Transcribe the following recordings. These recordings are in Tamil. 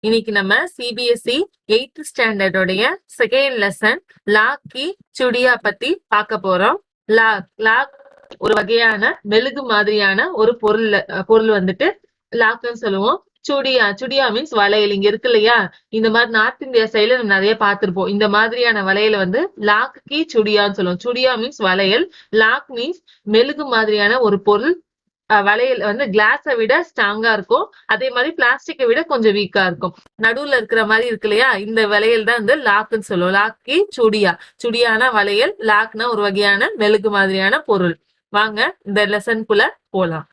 இன்னைக்கு நம்ம சிபிஎஸ்இ 8th ஸ்டாண்டர்டோடைய செகண்ட் லெசன் லாக் கி சுடியா பத்தி பார்க்க போறோம். லாக் ஒரு வகையான மெழுகு மாதிரியான ஒரு பொருள் வந்துட்டு லாக்னு சொல்லுவோம். சுடியா மீன்ஸ் வளையல். இங்க இருக்கு இல்லையா, இந்த மாதிரி நார்த் இந்தியா சைடுல நம்ம நிறைய பார்த்திருப்போம். இந்த மாதிரியான வளையல வந்து லாக் கி சுடியான்னு சொல்லுவோம். சுடியா மீன்ஸ் வளையல், லாக் மீன்ஸ் மெழுகு மாதிரியான ஒரு பொருள். வளையல் வந்து கிளாஸை விட ஸ்ட்ராங்கா இருக்கும், அதே மாதிரி பிளாஸ்டிக்கை விட கொஞ்சம் வீக்கா இருக்கும். நடுவுல இருக்கிற மாதிரி இருக்கு இல்லையா, இந்த வளையல் தான் வந்து லாக்னு சொல்லுவோம். லாக்கி சுடியான வளையல், லாக்னா ஒரு வகையான மெழுகு மாதிரியான பொருள். வாங்க இந்த லெசனுக்குள்ள போலாம்.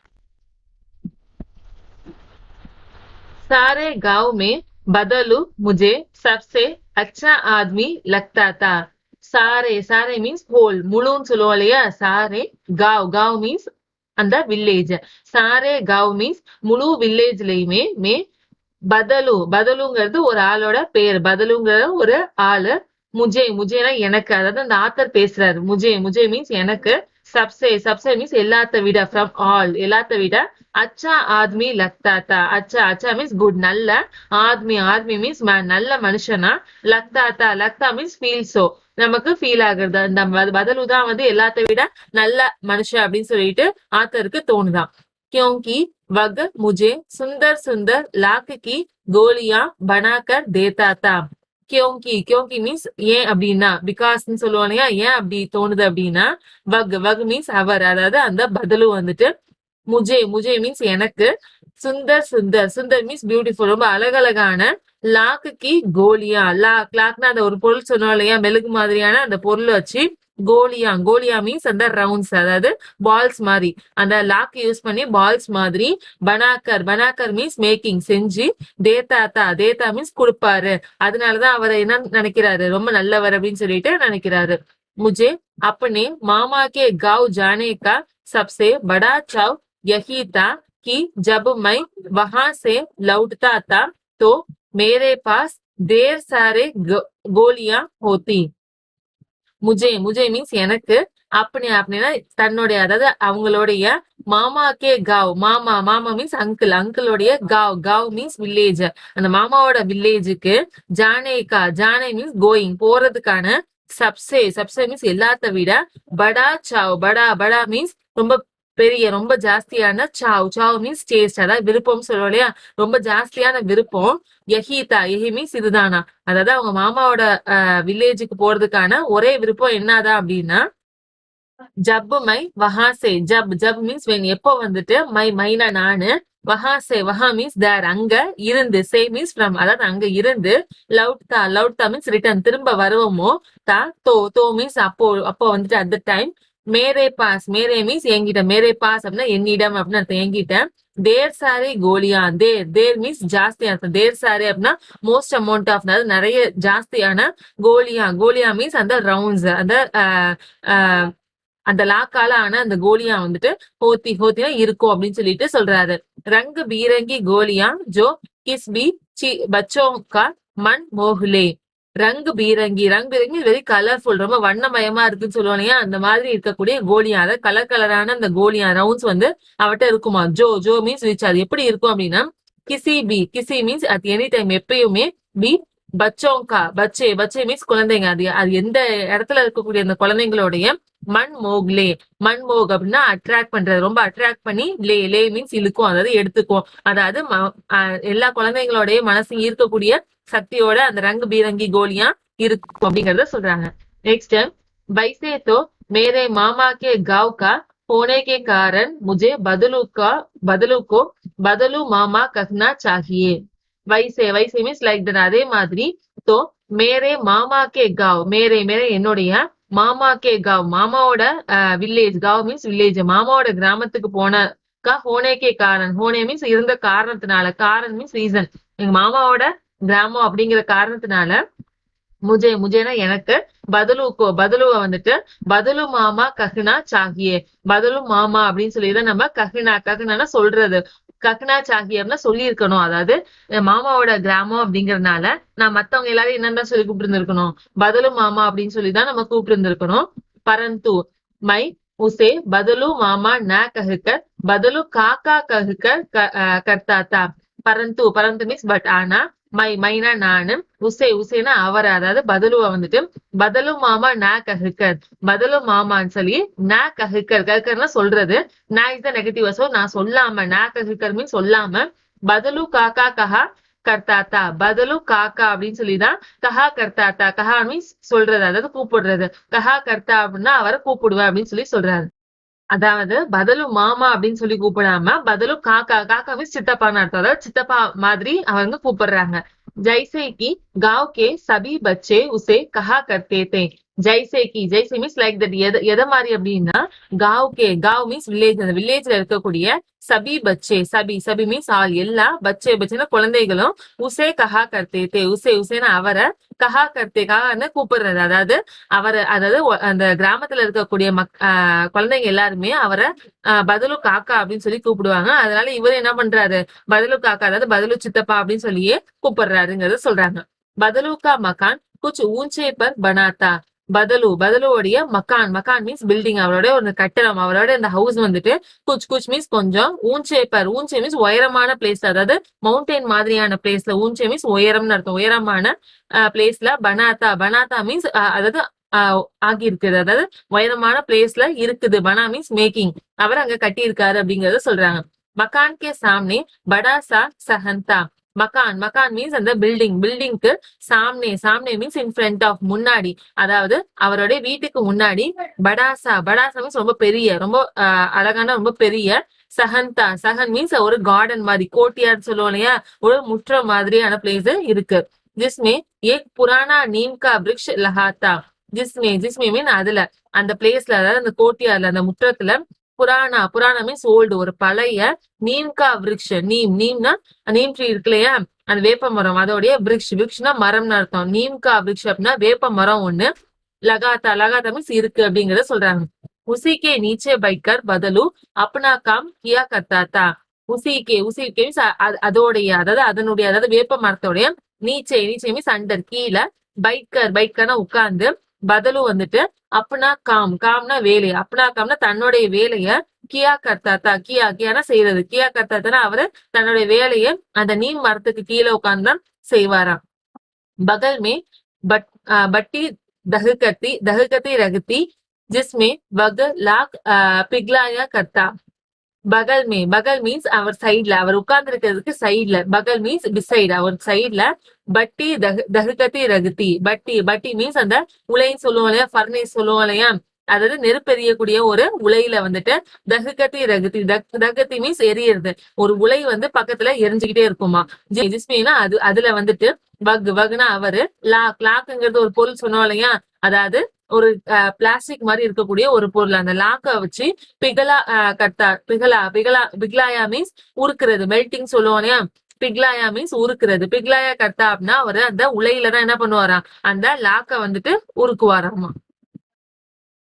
सारे गांव में बदलू मुझे सबसे अच्छा आदमी लगता था. सारे मीन्स होल, मुழுன்னு சொல்லுவோம் இல்லையா. सारे गांव मीन्स அந்த வில்லேஜ். சாரே காவ் மீன்ஸ் முழு வில்லேஜ்லயுமே பதலுங்கிறது ஒரு ஆளோட பேர். பதலுங்கிறது ஒரு ஆளு. முஜேனா எனக்கு, அதாவது அந்த ஆத்தர் பேசுறாரு. முஜே மீன்ஸ் எனக்கு. சப்சே மீன்ஸ் எல்லாத்த விட, ஃப்ரம் ஆல் எல்லாத்த விட. அச்சா ஆத்மி லக்தாத்தா. அச்சா மீன்ஸ் குட், நல்ல. ஆத்மி மீன்ஸ் நல்ல மனுஷனா. லக்தா மீன்ஸ் ஃபீல். சோ நமக்கு ஃபீல் ஆகுறது. அந்த பதலுதான் வந்து எல்லாத்த விட நல்ல மனுஷன் அப்படின்னு சொல்லிட்டு ஆத்தருக்கு தோணுதான். क्योंकि वह मुझे सुंदर सुंदर लाख की गोलियां बनाकर देता था. क्योंकि மீன்ஸ் ஏன் அப்படின்னா, பிகாஸ்ன்னு சொல்லுவோம் இல்லையா. ஏன் அப்படி தோணுது அப்படின்னா, வக் மீன்ஸ் அவர், அதாவது அந்த பதலு வந்துட்டு முஜே மீன்ஸ் எனக்கு. சுந்தர் மீன்ஸ் பியூட்டிஃபுல், ரொம்ப அழகழகான. லாக்கு கோலியா, லாக்னா அந்த ஒரு பொருள் சொன்னோம் இல்லையா, மெழுகு மாதிரியான அந்த பொருள் வச்சு கோலியா மீன்ஸ் அந்த ரவுண்ட்ஸ், அதாவது பால்ஸ் மாதிரி. அந்த லாக் யூஸ் பண்ணி பால்ஸ் மாதிரி. பனாக்கர் மீன்ஸ் மேக்கிங், செஞ்சு. தேத்தா மீன்ஸ் கொடுப்பாரு. அதனாலதான் அவர் என்ன நினைக்கிறாரு, ரொம்ப நல்லவர் அப்படின்னு சொல்லிட்டு நினைக்கிறாரு. मुझे अपने मामा के गांव जाने का सबसे बड़ा चाव यही था कि जब मैं वहां से लौटता था तो मेरे पास ढेर सारे गोलियां होती. முஜே மீன்ஸ் எனக்கு. அப்படின்னா தன்னுடைய, அதாவது அவங்களுடைய மாமாக்கே மாமா மீன்ஸ் அங்கிளுடைய காவ் மீன்ஸ் வில்லேஜ். அந்த மாமாவோட வில்லேஜுக்கு ஜானே மீன்ஸ் கோயிங், போறதுக்கான. சப்சே மீன்ஸ் எல்லாத்த விட. படா மீன்ஸ் ரொம்ப பெரிய, ரொம்ப ஜாஸ்தியான. சாவ் மீன்ஸ் டேஸ்ட், அதாவது விருப்பம் சொல்லுவோம் இல்லையா, ரொம்ப ஜாஸ்தியான விருப்பம். எஹி மீன்ஸ் இதுதானா, அதாவது அவங்க மாமாவோட வில்லேஜுக்கு போறதுக்கான ஒரே விருப்பம் என்னதான் அப்படின்னா, ஜப் மை வஹாசே. ஜப் மீன்ஸ் எப்போ வந்துட்டு, மைனா நானு. வஹா மீன்ஸ் தேர், அங்க இருந்து. சே மீன்ஸ் ஃப்ரம், அதாவது அங்க இருந்து. லவுட்தா மீன்ஸ் ரிட்டர்ன், திரும்ப வருவோமோ. தோ மீன்ஸ் அப்போ வந்துட்டு at the time. Mere means என்கிட்ட. மேரே பாஸ் அப்படின்னா என்னிடம் அப்படின்னு அர்த்தம், என்கிட்ட. தேர் சாரே கோலியா. தேர் மீன்ஸ் ஜாஸ்தியா இருக்கும். தேர் சாரே அப்படின்னா மோஸ்ட் அமௌண்ட் ஆஃப், அதாவது நிறைய ஜாஸ்தியான. கோலியா மீன்ஸ் அந்த ரவுண்ட்ஸ், அந்த லாக்கால ஆன அந்த கோலியா வந்துட்டு ஹோத்தினா இருக்கும் அப்படின்னு சொல்லிட்டு சொல்றாரு. ரங்கு பீரங்கி கோலியா ஜோ கிஸ்பி பச்சோ கா மன் மோஹ்லே. ரங்கு பீரங்கி வெரி கலர்ஃபுல், ரொம்ப வண்ணமயமா இருக்குன்னு சொல்லுவோம் இல்லையா, அந்த மாதிரி இருக்கக்கூடிய கோலியா, அதாவது கலரான அந்த கோலியா ரவுண்ட்ஸ் வந்து அவட்ட இருக்குமா. ஜோ மீன்ஸ் விச், அது எப்படி இருக்கும் அப்படின்னா, Kizie means at any time, எப்பயுமே. பி பச்சோங்கா, பச்சே மீன்ஸ் குழந்தைங்க. அது எந்த இடத்துல இருக்கக்கூடிய அந்த குழந்தைங்களுடைய. மன்மோக் அப்படின்னா அட்ராக்ட் பண்றது, ரொம்ப அட்ராக்ட் பண்ணி. லே மீன்ஸ் இழுக்கும், அதாவது எடுத்துக்கும். அதாவது எல்லா குழந்தைங்களுடைய மனசு ஈர்க்கக்கூடிய சக்தியோட அந்த ரங்கு பீரங்கி கோலியா இருக்கும் அப்படிங்கறத சொல்றாங்க. நெக்ஸ்ட், வைசே தோ மேரே மாமா கே காவ் கா होने के कारण मुझे बदलू मामा कहना चाहिए. வைசே மீன்ஸ் லைக் தட், அதே மாதிரி. தோ மேரே மாமா கே காவ், மேரே என்னுடைய. மாமா கே காவ் மாமாவோட வில்லேஜ். காவ் மீன்ஸ் வில்லேஜ், மாமாவோட கிராமத்துக்கு போன. ஹோனே கே காரன், ஹோனே மீன்ஸ் இருந்த காரணத்தினால. காரன் மீன்ஸ் ரீசன், எங்க மாமாவோட கிராமம் அப்படிங்கிற காரணத்தினால. முஜேனா எனக்கு. பதலுவ வந்துட்டு பதலு மாமா கஹ்னா சாகியே. பதலு மாமா அப்படின்னு சொல்லிதான் நம்ம கஹ்னானா சொல்றது. கஹ்னா சாகியே அப்படின்னா சொல்லி இருக்கணும். அதாவது மாமாவோட கிராமம் அப்படிங்கறதுனால நான் மத்தவங்க எல்லாரும் என்னன்னு சொல்லி கூப்பிட்டு இருந்திருக்கணும், பதலு மாமா அப்படின்னு சொல்லிதான் நம்ம கூப்பிட்டு இருந்திருக்கணும். பரந்து மை உசே பதலு மாமா ந கஹ்கர் பதலு காக்கா கஹ்கர் கர்த்தா தா. பரந்து மீன்ஸ் பட், ஆனா. மைனா நானு, உசேனா அவர், அதாவது பதலுவ வந்துட்டு பதலு மாமா நா கஹுக்கர், பதலு மாமான்னு சொல்லி நா கஹுக்கர், கஹுக்கர்னா சொல்றது, நா இஸ் த நெகட்டிவ், சோ நான் சொல்லாம, நா கஹுக்கர் மீன் சொல்லாம, பதலு காக்கா கஹா கர்த்தாத்தா, பதலு காக்கா அப்படின்னு சொல்லிதான் கஹா கர்த்தாத்தா, கஹா மீன்ஸ் சொல்றது, அதாவது கூப்பிடுறது, கஹா கர்த்தா அப்படின்னா அவரை கூப்பிடுவேன் அப்படின்னு சொல்லி சொல்றாரு. அதாவது பதலு மாமா அப்படின்னு சொல்லி கூப்பிடாம பதலு காக்கா, காக்கா மீன்ஸ் சித்தப்பான்னு அர்த்தம், அதாவது சித்தப்பா மாதிரி அவங்க கூப்பிடுறாங்க. ஜைசே கி गांव के सभी बच्चे उसे कहा करते थे. ஜைசே மீன்ஸ் லைக் தட், எதை மாதிரி அப்படின்னா, गांव மீன்ஸ் வில்லேஜ், அந்த வில்லேஜ்ல இருக்கக்கூடிய சபி மீன்ஸ் ஆல், எல்லா பச்சைனா குழந்தைகளும் உசே கஹா கர்த்தே தே, உசேனா அவரை, கஹா கர்த்தே கஹான்னு கூப்பிடுறது, அதாவது அதாவது அந்த கிராமத்துல இருக்கக்கூடிய குழந்தைங்க எல்லாருமே அவரை பதலு காக்கா அப்படின்னு சொல்லி கூப்பிடுவாங்க. அதனால இவரு என்ன பண்றாரு, பதலு காக்கா, அதாவது பதலு சித்தப்பா அப்படின்னு சொல்லியே கூப்பிடுறாருங்கிறத சொல்றாங்க. பதலு கா மகான் குச் ஊஞ்சே பர் பனாத்தா. பதலுவோடைய மக்கான் மீன்ஸ் பில்டிங், அவரோட ஒரு கட்டடம், அவரோட இந்த ஹவுஸ் வந்துட்டு குச் மீன்ஸ் கொஞ்சம், ஊஞ்சே மீன்ஸ் உயரமான பிளேஸ், அதாவது மவுண்டெயின் மாதிரியான பிளேஸ்ல, ஊஞ்சே மீன்ஸ் உயரம்னு அர்த்தம், உயரமான பிளேஸ்ல பனாத்தா மீன்ஸ் அதாவது ஆகி இருக்குது, அதாவது உயரமான பிளேஸ்ல இருக்குது, பனா மீன்ஸ் மேக்கிங், அவர் அங்க கட்டி இருக்காரு அப்படிங்கறத சொல்றாங்க. மக்கான் கே சாம்னே படாசா சஹந்தா. மக்கான் மீன்ஸ் அந்த பில்டிங்க்கு சாம்னே மீன்ஸ் இன் ஃப்ரண்ட் ஆஃப், முன்னாடி, அதாவது அவருடைய வீட்டுக்கு முன்னாடி, படாசா மீன்ஸ் ரொம்ப பெரிய, ரொம்ப அழகான, ரொம்ப பெரிய, சஹன் மீன்ஸ் ஒரு கார்டன் மாதிரி, கோட்டியார் சொல்லுவோம் இல்லையா, ஒரு முற்றம் மாதிரியான பிளேஸ் இருக்கு. जिसमें एक पुराना नीम का वृक्ष लहाता. जिसमें மீன் அதுல, அந்த பிளேஸ்ல, அதாவது அந்த கோட்டியார்ல, அந்த முற்றத்துல, புராணா மீன்ஸ் ஓல்டு, ஒரு பழைய, நீம்கா விருக்ஷ, நீம்னா நீம் ட்ரீ இருக்கு இல்லையா, அந்த வேப்ப மரம், அதோடைய விருக்ஷ்னா மரம்னு அர்த்தம், நீம்கா விருக்ஷ அப்படின்னா வேப்ப மரம் ஒண்ணு, லகாத்தா மீன்ஸ் இருக்கு அப்படிங்கறத சொல்றாங்க. உசிக்கே நீச்சே பைக்கர் பதலு அப்னா காம் கியா கர்த்தாத்தா. உசிக்கே மீன்ஸ் அதோடைய, அதாவது அதனுடைய, அதாவது வேப்ப மரத்தோடைய, நீச்சே மீன்ஸ் அண்டர், கீழே, பைக்கர்னா உட்கார்ந்து, பதலு வந்துட்டு அப்னா காம்னா வேலை, அப்னா காம்னா தன்னுடைய வேலைய, கியா கர்த்தாத்தா, கியானா செய்யறது, கியா கர்த்தாத்தானா அவரு தன்னுடைய வேலைய அந்த நீம் மரத்துக்கு கீழே உட்கார்ந்து தான் செய்வாராம். बगल में बट्टी दहकती रहती जिसमें वग लाख पिघलाया करता. பகல் மீன்ஸ் அவர் சைட்ல, அவர் உட்கார்ந்து இருக்கிறதுக்கு சைட்ல, பகல் மீன்ஸ் பிசைட், அவர் சைட்ல, பட்டி தகுகத்தி ரகுத்தி, பட்டி மீன்ஸ் அந்த உலைன்னு சொல்லுவோம் இல்லையா, ஃபர்னேஸ் சொல்லுவோம் இல்லையா, அதாவது நெருப்பெறியக்கூடிய ஒரு உலையில வந்துட்டு தகுகத்தி ரகுத்தி, தகத்தி மீன்ஸ் எரியறது, ஒரு உலை வந்து பக்கத்துல எரிஞ்சுக்கிட்டே இருக்குமா. ஜிஸ்மினா அதுல வந்துட்டு வகுனா அவரு, லாக்குங்கிறது ஒரு பொருள் சொன்னோம் இல்லையா, அதாவது ஒரு பிளாஸ்டிக் மாதிரி இருக்கக்கூடிய ஒரு பொருள், அந்த லாக்க வச்சு பிக்லாயா மீன்ஸ் உருக்குறது, மெல்டிங் சொல்லுவோம் இல்லையா, பிக்லாயா மீன்ஸ் உருக்குறது, பிக்லாயா கர்த்தா அப்படின்னா அவரு அந்த உலையில தான் என்ன பண்ணுவாராம், அந்த லாக்க வந்துட்டு உருக்குவாராமா.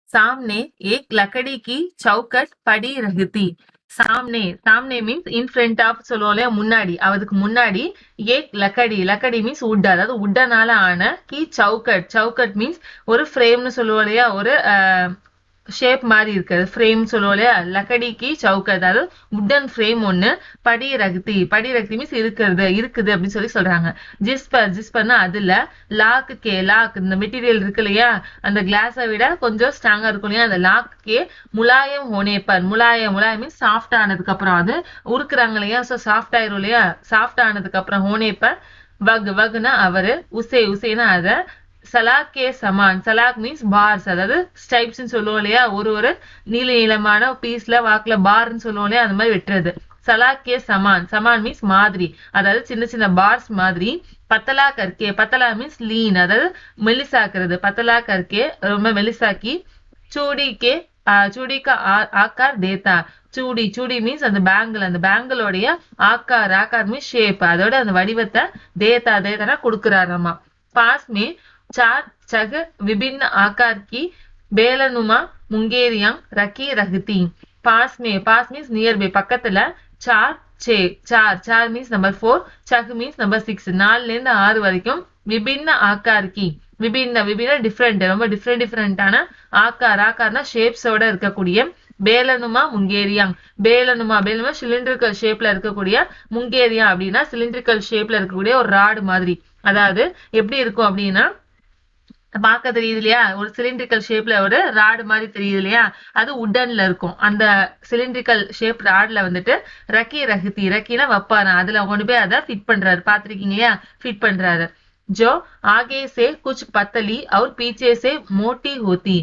सामने एक लकड़ी की चौखट पड़ी रहती. सामने மீன்ஸ் இன் ஃப்ரண்ட் ஆஃப் சொல்லுவோம் இல்லையா, முன்னாடி, அதுக்கு முன்னாடி, ஏக் லக்கடி மீன்ஸ் உட், அதாவது உட்டனால ஆன, கி சவுக்கட் மீன்ஸ் ஒரு ஃப்ரேம்னு சொல்லுவோம் இல்லையா, ஒரு ஷேப் மாதிரி இருக்கிறது, ஃப்ரேம் சொல்லுவோம் இல்லையா, லக்கடிக்கு சவுக்கட், அதாவது உட்டன் ஃப்ரேம் ஒண்ணு, படி ரகுதி மீன்ஸ் இருக்குது அப்படின்னு சொல்லி சொல்றாங்க. ஜிஸ்பர்னா அதுல, லாக் இந்த மெட்டீரியல் இருக்கு இல்லையா, அந்த கிளாஸை விட கொஞ்சம் ஸ்ட்ராங்கா இருக்கும் இல்லையா, அந்த லாக்கே முலாயம் ஹோனேப்பர், முலாயம் மீன்ஸ் சாஃப்ட் ஆனதுக்கு அப்புறம், அது உருக்குறாங்க இல்லையா, சோ சாஃப்ட் ஆயிரும் இல்லையா, சாஃப்ட் ஆனதுக்கு அப்புறம் ஹோனேப்பர், வகுனா அவரு, உசேனா அத, சலாக்கே சமான், சலாக் மீன்ஸ் பார்ஸ், அதாவது ஸ்டைப்ஸ் சொல்லுவோம் இல்லையா, ஒரு நீளமான பீஸ்ல வாக்குல பார்ன்னு சொல்லுவோம் இல்லையா, அந்த மாதிரி வெட்டுறது. சலாக்கே சமான் மீன்ஸ் மாதிரி, அதாவது சின்ன பார்ஸ் மாதிரி. பத்தலா மீன்ஸ் லீன், அதாவது மெலிசாக்குறது, பத்தலா கற்கே ரொம்ப மெலிசாக்கி. சூடிக்கா ஆக்கார் தேத்தா. சூடி மீன்ஸ் அந்த பேங்கிளோடைய ஆக்கார் மீன்ஸ் ஷேப், அதோட அந்த வடிவத்தை தேத்தானா கொடுக்குறாராமா. பாஸ் மே चार जग विभिन्न आकार की बेलनुमा मुंगेरियां रखी रहती. पास मीन्स नियर बाय, பக்கத்துல, चार मीन्स नंबर 4, चग मीन्स नंबर 6, 4ல இருந்து 6 வரைக்கும், விபின்ன ஆக்கார் கி, விபின்ன டிஃபரெண்ட், ரொம்ப டிஃபரெண்டான, ஆக்கார்னா ஷேப்ஸோட இருக்கக்கூடிய, பேலனுமா முங்கேரியாங். பேலனுமா சிலிண்ட்ரிக்கல் ஷேப்ல இருக்கக்கூடிய, முங்கேரியா அப்படின்னா சிலிண்ட்ரிக்கல் ஷேப்ல இருக்கக்கூடிய ஒரு ராடு மாதிரி. அதாவது எப்படி இருக்கும் அப்படின்னா, பார்க்க தெரியுது இல்லையா, ஒரு சிலிண்ட்ரிக்கல் ஷேப்ல ஒரு ராடு மாதிரி தெரியுது இல்லையா, அது உட்டன்ல இருக்கும். அந்த சிலிண்ட்ரிக்கல் ஷேப் ராட்ல வந்துட்டு ரக்கி ரகுத்தி, ரக்கினா வைப்பாரு, அதுல கொண்டு போய் அதை ஃபிட் பண்றாரு. பாத்திருக்கீங்க இல்லையா, ஃபிட் பண்றாரு. जो आगे से कुछ पतली और पीछे से मोटी होती.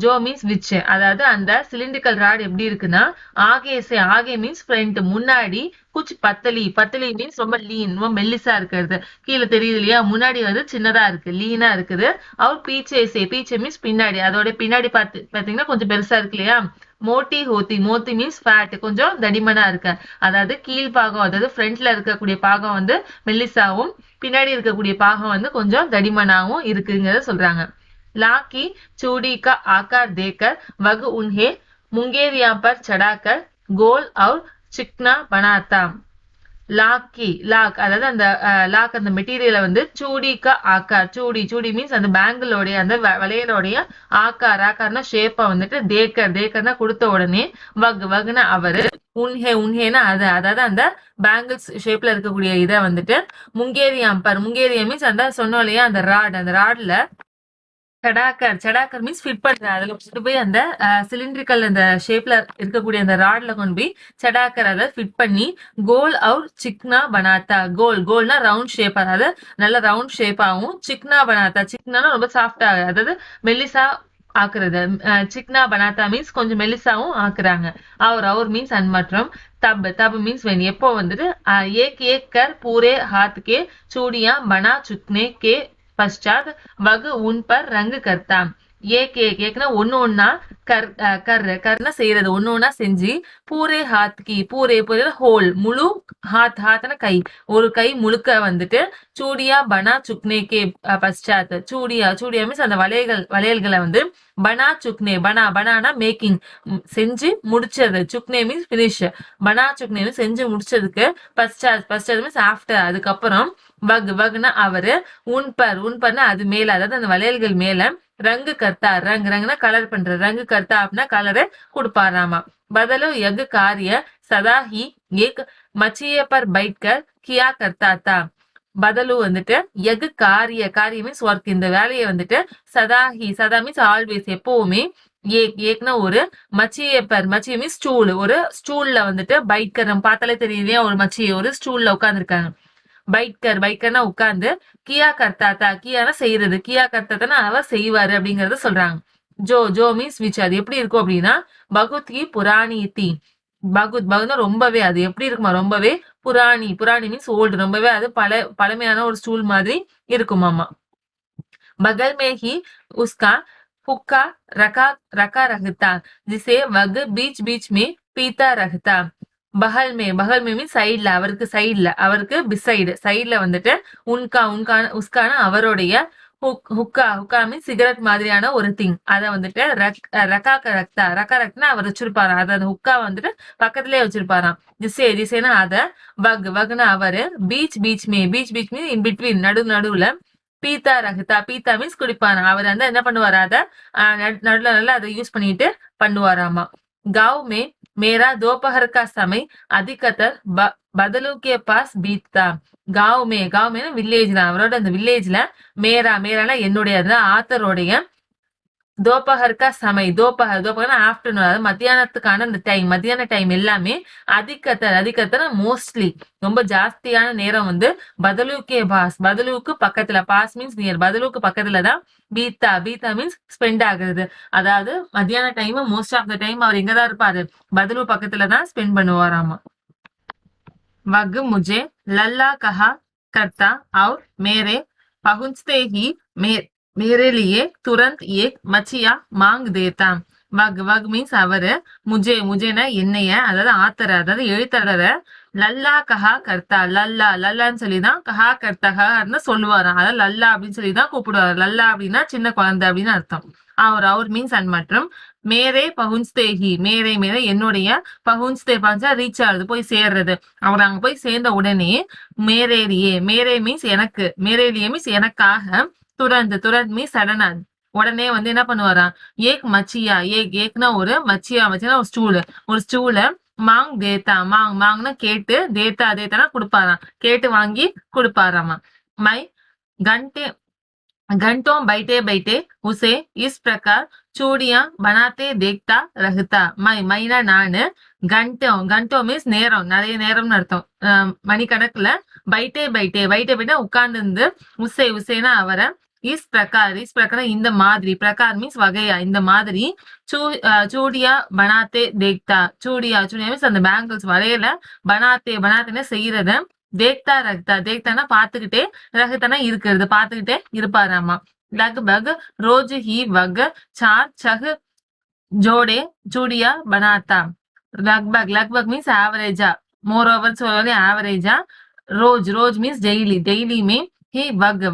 ஜோ மீன்ஸ் விச், அதாவது அந்த சிலிண்ட்ரிக்கல் ராட் எப்படி இருக்குன்னா, ஆகே மீன்ஸ் ஃப்ரண்ட், முன்னாடி, குச் பத்தலி, பத்தலி மீன்ஸ் ரொம்ப லீன், ரொம்ப மெல்லிசா இருக்கிறது. கீழே தெரியுது இல்லையா, முன்னாடி வந்து சின்னதா இருக்கு, லீனா இருக்குது. அவர் பீச்சே மீன்ஸ் பின்னாடி, அதோட பின்னாடி பாத்தீங்கன்னா கொஞ்சம் பெருசா இருக்கு இல்லையா. மோட்டி மோத்தி மீன்ஸ் ஃபேட், கொஞ்சம் தடிமனா இருக்கு. அதாவது கீழ் பாகம், அதாவது ஃப்ரண்ட்ல இருக்கக்கூடிய பாகம் வந்து மெல்லிசாவும், பின்னாடி இருக்கக்கூடிய பாகம் வந்து கொஞ்சம் தடிமனாவும் இருக்குங்கிறத சொல்றாங்க. ला की चूड़ी का आकार देकर वह उन्हें मुंगेरिया पर चढ़ाकर गोल और चिकना बनाता. லாக் அதாவது அந்த லாக், அந்த மெட்டீரியலை வந்து சூடிக்கா ஆக்கார், சூடி மீன்ஸ் அந்த பேங்கிளோடைய, அந்த வளையலோடைய ஆக்கார்னா ஷேப்பா வந்துட்டு தேக்கர்னா கொடுத்த உடனே வகுனா அவரு, உன்ஹேனா அது, அதாவது அந்த பேங்கிள்ஸ் ஷேப்ல இருக்கக்கூடிய இதை வந்துட்டு முங்கேரியா மீன்ஸ் அந்த சொன்னோம் இல்லையா, அந்த ராட்ல சடாக்கர் மீன்ஸ் ஃபிட் பண்ற, அதுல கொண்டு போய் அந்த சிலிண்ட்ரிக்கல் அந்த ஷேப்ல இருக்கக்கூடிய அந்த ராட்ல கொண்டு போய் சடாக்கர் அதை ஃபிட் பண்ணி கோல் அவுர் சிக்னா பனாத்தா. கோல்னா ரவுண்ட் ஷேப், அதாவது நல்ல ரவுண்ட் ஷேப்பாவும், சிக்னா பனாத்தா, சிக்னா ரொம்ப சாஃப்டா, அதாவது மெல்லிசா ஆக்குறது. சிக்னா பனாத்தா மீன்ஸ் கொஞ்சம் மெல்லிசாவும் ஆக்குறாங்க. அவர் மீன்ஸ் அண்ட் மற்றும் தப் மீன்ஸ் வென், எப்போ வந்துட்டு ஏக் கர் பூரே हाथ के चूड़ियां बना चुकने के पश्चात वह उन पर रंग करता. ஏக்னா ஒன்னா கர்னா செய்யறது, ஒன்னா செஞ்சு, பூரே பூரே ஹோல் முழு, ஹாத்னா கை, ஒரு கை முழுக்க வந்துட்டு, சூடியா பனா சுக்னேக்கே பశ్చాத், சூடியா மீன்ஸ் அந்த வளையல்களை வந்து, பனா சுக்னே, பனானா மேக்கிங், செஞ்சு முடிச்சது, சுக்னே மீன்ஸ் பினிஷ், பனா சுக்னே மீன்ஸ் செஞ்சு முடிச்சதுக்கு, பశ్చాத் மீன்ஸ் ஆஃப்டர், அதுக்கப்புறம் வக்னா அவரு, உன்பர்னா அது மேல, அதாவது அந்த வளையல்கள் மேல, ரங்கு கர்த்தா, ரங்குனா கலர் பண்ற, ரங்கு கர்த்தா அப்படின்னா கலரை கொடுப்பாராமா. बदलो यज्ञ कार्य सदा ही एक मचिए पर बैठकर किया करता था. பதலு வந்துட்டு எகு காரிய மீன்ஸ் ஒர்க், இந்த வேலையை வந்துட்டு சதா மீன்ஸ் ஆல்வேஸ், எப்பவுமே, ஏக்னா ஒரு மச்சிய மீன்ஸ் ஸ்டூல், ஒரு ஸ்டூல்ல வந்துட்டு பைக்கர், நம்ம பார்த்தாலே தெரியுது ஒரு மச்சிய ஒரு ஸ்டூல்ல உட்கார்ந்துருக்காங்க. பைக்கர்னா உட்கார்ந்து, கியா கர்த்தாத்தா, கியானா செய்யறது, கியா கர்த்தாத்தா அவர் செய்வாரு அப்படிங்கறத சொல்றாங்க. ஜோ மீன்ஸ் விச், அது எப்படி இருக்கும் அப்படின்னா, பகுத் கி புராணி தி, பகுத்னா ரொம்பவே, அது எப்படி இருக்குமா, ரொம்பவே புராணி மீன்ஸ் ஓல்டு, ரொம்பவே அது பழமையான ஒரு ஸ்டூல் மாதிரி இருக்குமாமா. बगल में ही उसका हुक्का रखा रहता, जिसे वह बीच बीच में पीता रहता. பகல் மே மீன் சைட்ல, அவருக்கு பிசைடு, சைட்ல வந்துட்டு உஸ்கான அவருடைய, ஹுக்கா மீன் சிகரெட் மாதிரியான ஒரு திங், அத வந்துட்டு ரக்னா அவர் வச்சிருப்பாராம், அத அந்த ஹுக்கா வந்துட்டு பக்கத்திலே வச்சிருப்பாராம். ஜிசேனா அத, வக்னா அவரு, பீச் மீன் இன் பிட்வீன், நடுவுல, பீத்தா மீன்ஸ் குடிப்பாராம், அவர் வந்து என்ன பண்ணுவாரா, அத நடுவுல நல்லா அதை யூஸ் பண்ணிட்டு பண்ணுவாராமா. गांव में मेरा दोपहर का समय अधिकतर बदलू के पास बीतता. गांव में வில்லேஜ்ல, அவரோட அந்த வில்லேஜ்ல, மேரானா என்னுடைய, ஆத்தருடைய, தோபஹர்கா சமை, தோபஹர்னா ஆஃப்டர்நூன், அதாவது மத்தியானத்துக்கான அந்த டைம், மத்தியான டைம் எல்லாமே, அதிகத்தர் மோஸ்ட்லி, ரொம்ப ஜாஸ்தியான நேரம் வந்து, பதலுக்கு பக்கத்துல, பாஸ் மீன்ஸ் நியர், பதலுக்கு பக்கத்துல தான் பீத்தா மீன்ஸ் ஸ்பெண்ட் ஆகுறது. அதாவது மத்தியான time most of the time அவர் எங்கதான் இருப்பாரு, பதலு பக்கத்துல தான் ஸ்பெண்ட் பண்ணுவாராமா. वह मुझे लल्ला कहा करता और मेरे पहुंचते ही मेरे लिए तुरंत एक मछिया मांग देता. வக் மீன்ஸ் அவரு, முஜேனா என்னைய, அதாவது ஆத்தர, அதாவது எழுத்தரரை, லல்லா கஹா கர்த்தா, லல்லான்னு சொல்லிதான் கஹா கர்த்தா சொல்லுவாராம், அதாவது லல்லா அப்படின்னு சொல்லிதான் கூப்பிடுவாரு. லல்லா அப்படின்னா சின்ன குழந்தை அப்படின்னு அர்த்தம். அவர் மீன்ஸ் அண்ட் மற்றும், மேரே பகுன்ஸ்தேஹி, மேரே என்னுடைய, பகுன்ஸ்தே ரீச் ஆகுது, போய் சேர்றது, அவர் அங்க போய் சேர்ந்த உடனே, மேரே மீன்ஸ் எனக்கு, மேரேலியே மீன்ஸ் எனக்காக, துரந்த் மீன்ஸ் சடனா, உடனே வந்து என்ன பண்ணுவாராம், ஏக் மச்சியா, ஏக்னா ஒரு மச்சியா, மச்சியா ஒரு ஸ்டூல மாங் தேத்தா, மாங்னா கேட்டு, தேத்தானா கொடுப்பாராம், கேட்டு வாங்கி கொடுப்பாராமா. மை घंटे घंटों बैठे बैठे उसे इस प्रकार चूड़ियां बनाते देखता रहता. மைனா நானு, घंटों மீன்ஸ் நேரம், நிறைய நேரம்னு அர்த்தம். மணிக்கணக்குல பைட்டே உட்கார்ந்து இருந்து, உசேனா அவரை, இஸ் பிரகார் இந்த மாதிரி, பிரகார் மீன்ஸ் வகையா, இந்த மாதிரி, சூடியா பனாத்தே தேக்தா, சூடியா மீன்ஸ் அந்த பேங்கிள்ஸ் வரையல, பனாத்தேன்னு செய்யறத, தேக்தானா பாத்துக்கிட்டே, ரகத்தனா இருக்கிறது, பாத்துக்கிட்டே இருப்பாராமா. லக்பக் ரோஜ் ஹி வக் சார் சக் ஜோடே சூடியா பனாத்தா. லக்பக் மீன்ஸ் ஆவரேஜா, மோர் ஓவர் சொல்லி ஆவரேஜா, ரோஜ் மீன்ஸ் டெய்லியுமே, ஹி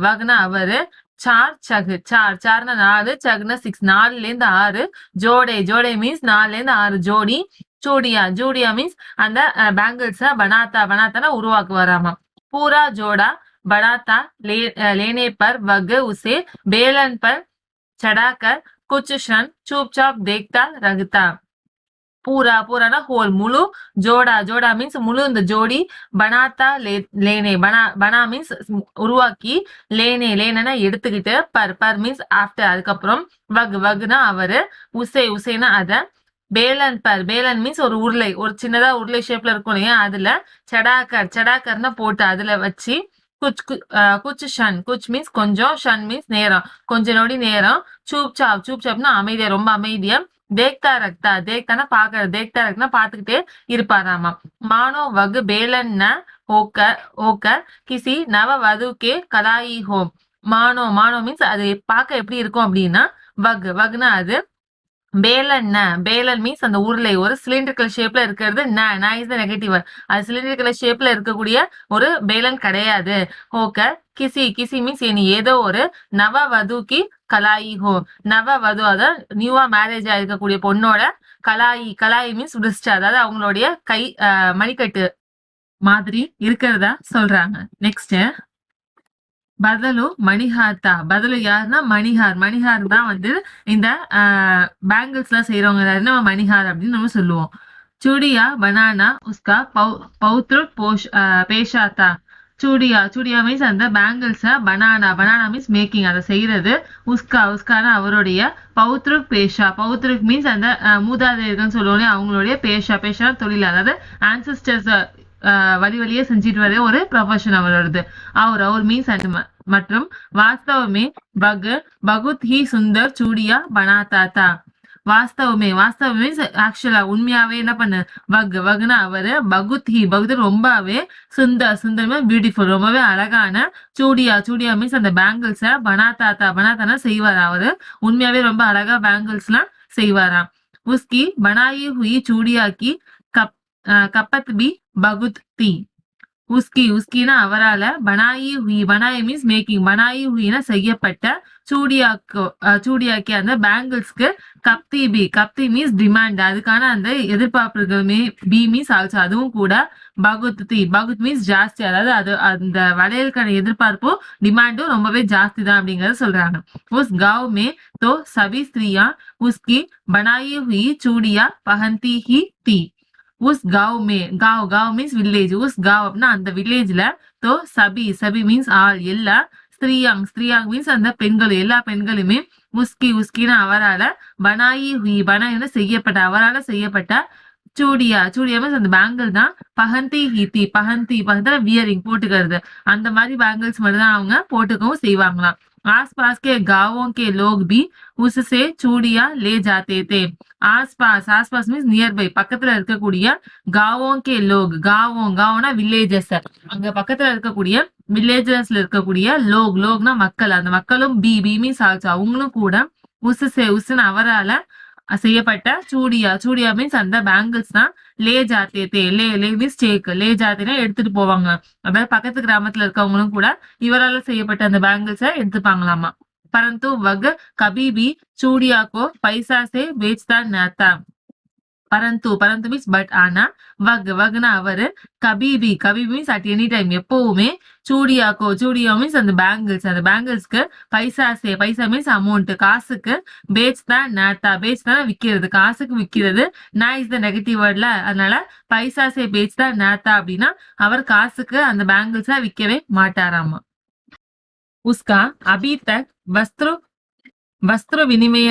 வக்னா அவரு, சார்னா 4, சக்னா 6, 4ல இருந்து 6, ஜோடே மீன்ஸ் 4ல இருந்து 6 ஜோடி, ஜூடியா மீன்ஸ் அந்த பேங்கிள்ஸ பனாத்தானா உருவாக்குவாராமா. பூரா ஜோடா बनाता लेने पर वह उसे बेलन पर चढ़ाकर कुछ क्षण चुपचाप देखता रहता. பூரானா ஹோல், முழு, ஜோடா மீன்ஸ் முழு இந்த ஜோடி, பனாத்தா லேனே, பனா மீன்ஸ் உருவாக்கி, லேனா எடுத்துக்கிட்டு, பர் மீன்ஸ் ஆஃப்டர் அதுக்கப்புறம், வக்னா அவரு, உசேனா அத, பேலன் மீன்ஸ் ஒரு உருளை, ஒரு சின்னதா உருளை ஷேப்ல இருக்கும் இல்லையா, அதுல சடாக்கர்னா போட்டு அதுல வச்சு, குச் மீன்ஸ் கொஞ்சம், ஷன் மீன்ஸ் நேரம், கொஞ்ச நொடி நேரம், சூப்சாப்னா அமைதியா, ரொம்ப அமைதியா, தேக்தானா பாக்குறது, தேக்தா பாத்துக்கிட்டே இருப்பாராமா. மானோ வகு பேலன் ஹோக்கர் கிசி நவ வதுகே கலாயி ஹோம். மானோ மீன்ஸ் அது பார்க்க எப்படி இருக்கும் அப்படின்னா, வக்னா அது, பேலன் மீன்ஸ் அந்த உருளை, ஒரு சிலிண்டரிக்கல் ஷேப்ல இருக்கிறது, இஸ் நெகட்டிவ், அது சிலிண்டரிக்கல் ஷேப்ல இருக்கக்கூடிய ஒரு பேலன் கிடையாது. ஹோக்கர் கிசி மீன்ஸ் இனி ஏதோ ஒரு, நவ வதுகி கலாயி ஹோ, நவ வது அதாவது நியூவா மேரேஜ் ஆயிருக்கக்கூடிய பொண்ணோட, கலாயி மீன்ஸ் ரிஸ்ட், அதாவது அவங்களுடைய கை மணிக்கட்டு மாதிரி இருக்கிறதா சொல்றாங்க. நெக்ஸ்ட் பதலு மணிஹார்த்தா. பதலு யாருன்னா மணிஹார் தான் வந்து இந்த பேங்கிள்ஸ் எல்லாம் செய்யறவங்க, நம்ம மணிஹார் அப்படின்னு நம்ம சொல்லுவோம். சூடியா பனானா உஸ்கா பௌத்ரு பேஷாத்தா. சூடியா மீன்ஸ் அந்த பேங்கிள்ஸ, பனானா மீன்ஸ் மேக்கிங், அதை செய்யறது, உஸ்கானா அவருடைய, பௌத்ருக் மீன்ஸ் அந்த மூதாதையர்கள் சொல்லுவோம், அவங்களுடைய, பேஷா தொழில், அதாவது ஆன்சிஸ்டர்ஸ் வழியே செஞ்சிட்டு வர ஒரு ப்ரொஃபஷன் அவரோடது. அவர் மீன்ஸ் மற்றும் வாஸ்தவமே பகுத் ஹி சுந்தர் சூடியா பனாத்தாத்தா. வாஸ்தவமே மீன்ஸ் ஆக்சுவலா உண்மையாவே என்ன பண்ணு, வக்னா அவரு, பகுத் ரொம்பவே, சுந்தர் பியூட்டிஃபுல் ரொம்பவே அழகான, சூடியா மீன்ஸ் அந்த பேங்கிள்ஸ, பனாத்தானா செய்வார் அவரு, உண்மையாவே ரொம்ப அழகா பேங்கிள்ஸ் எல்லாம் செய்வாராம். உஸ்கி பனாயி ஹுயி சூடியா கி கப்பத் பி பகுத் தி. உஸ்கினா அவரால, பனாயி மீன்ஸ் மேக்கிங், பனாயி ஹுயினா செய்யப்பட்ட, சூடியாக்கி அந்த பேங்கிள்ஸ்க்கு, கப்தி மீன்ஸ் டிமாண்ட், அதுக்கான அந்த எதிர்பார்ப்புகள், பி மீன்ஸ் ஆல்சோ அதுவும் கூட, பகுத் மீன்ஸ் ஜாஸ்தி, அதாவது அந்த வளையலுக்கான எதிர்பார்ப்பும் டிமாண்டும் ரொம்பவே ஜாஸ்தி தான் அப்படிங்கறத சொல்றாங்க. உஸ் गांव में तो सभी स्त्रियां उसकी बनाई हुई चूड़ियां पहनती ही थी. उस गांव में, गांव மீன்ஸ் வில்லேஜ், உஸ் गांव அப்படின்னா அந்த வில்லேஜ்ல, தோ சபி மீன்ஸ் ஆல், எல்லா, ஸ்திரியாங் மீன்ஸ் அந்த பெண்கள், எல்லா பெண்களுமே, உஸ்கினா அவரால, பனாயின்னு செய்யப்பட்ட, அவரால செய்யப்பட்ட, சூடியா மீன்ஸ் அந்த பேங்கிள் தான், பகந்தி வியரிங் போட்டுக்கிறது, அந்த மாதிரி பேங்கிள்ஸ் மட்டும் தான் அவங்க போட்டுக்கவும் செய்வாங்களாம். आसपास के गांवों के लोग भी उससे चूड़ियां ले जाते थे. ஆஸ்பாஸ் மீன்ஸ் நியர்பை, பக்கத்துல இருக்கக்கூடிய, गांवों के लोग, गांवனா வில்லேஜஸ், அங்க பக்கத்துல இருக்கக்கூடிய வில்லேஜஸ்ல இருக்கக்கூடிய, லோக்னா மக்கள், அந்த மக்களும், பி மீன்ஸ் ஆல்சோ அவங்களும் கூட, உஸ்ன்னு அவரால செய்யப்பட்ட, சூடியா மீன்ஸ் அந்த பேங்கிள்ஸ் தான், லே ஜாத்தே, லே மீன்ஸ் டேக், லே ஜாத்தேனா எடுத்துட்டு போவாங்க, அதாவது பக்கத்து கிராமத்துல இருக்கவங்களும் கூட இவரால செய்யப்பட்ட அந்த பேங்கிள்ஸ எடுத்துப்பாங்களாமா. परंतु वह कभी भी चूड़िया को पैसा से बेचता न था. பரந்து பரந்து மீன்ஸ் பட் ஆனா, வக்னா அவரு, கபீபி கபீபி மீன்ஸ் அட் எனி டைம் எப்பவுமே, சூடியா மீன்ஸ் அந்த பேங்கிள்ஸ்க்கு பைசா மீன்ஸ் அமௌண்ட், காசுக்கு, பேச் தான் விக்கிறது, காசுக்கு விக்கிறது. நான் இஸ் த நெகட்டிவ் வேர்ட்ல, அதனால பைசா சே பேச் தான் நேத்தா அப்படின்னா அவர் காசுக்கு அந்த பேங்கிள்ஸ விக்கவே மாட்டாராமா. உஸ்கா அபி தக் வஸ்திர வினிமய